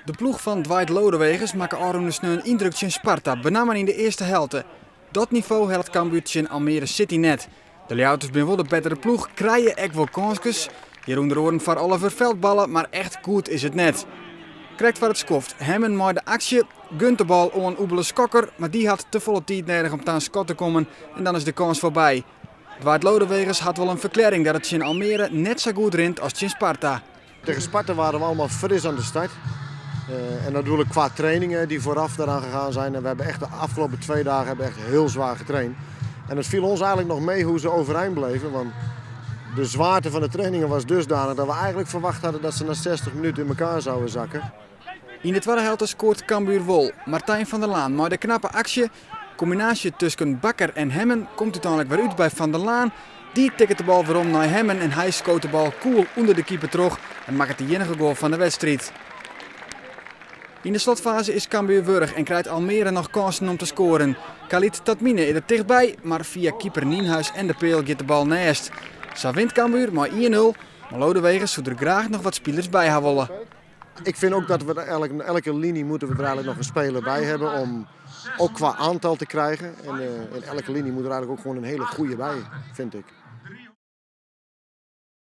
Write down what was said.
De ploeg van Dwight Lodewegers maakt Aronus een indrukje in Sparta, benamen in de eerste helte. Dat niveau helpt Cambuurtje in Almere City net. De Leeuwters zijn wel de betere ploeg, krijgen ook wel kansjes. Jeroen de Roorden voor Oliver veldballen, maar echt goed is het net. Krijgt voor het skoft. Hemmen maar de actie, gunt de bal aan Oebele Skokker, maar die had te volle tijd nodig om aan schot te komen en dan is de kans voorbij. Dwight Lodewegers had wel een verklaring dat het in Almere net zo goed rint als in Sparta. Tegen Sparta waren we allemaal fris aan de start. En natuurlijk qua trainingen die vooraf daaraan gegaan zijn. En we hebben echt de afgelopen 2 dagen echt heel zwaar getraind. En het viel ons eigenlijk nog mee hoe ze overeind bleven. Want de zwaarte van de trainingen was dusdanig dat we eigenlijk verwacht hadden dat ze na 60 minuten in elkaar zouden zakken. In de tweede helft scoort Cambuur wol. Martijn van der Laan maar de knappe actie. Combinatie tussen Bakker en Hemmen komt uiteindelijk weer uit bij Van der Laan. Die tikt de bal weer om naar Hemmen en hij scoot de bal cool onder de keeper terug en maakt het de enige goal van de wedstrijd. In de slotfase is Cambuur wurg en krijgt Almere nog kansen om te scoren. Khalid Tatmine is er dichtbij, maar via keeper Nienhuis en de peel gaat de bal naast. Zo wint Cambuur maar 1-0, maar Lodewegers zou er graag nog wat spelers bij gaan willen. Ik vind ook dat we in elke linie moeten we er eigenlijk nog een speler bij hebben om ook qua aantal te krijgen. En in elke linie moet er eigenlijk ook gewoon een hele goede bij, vind ik.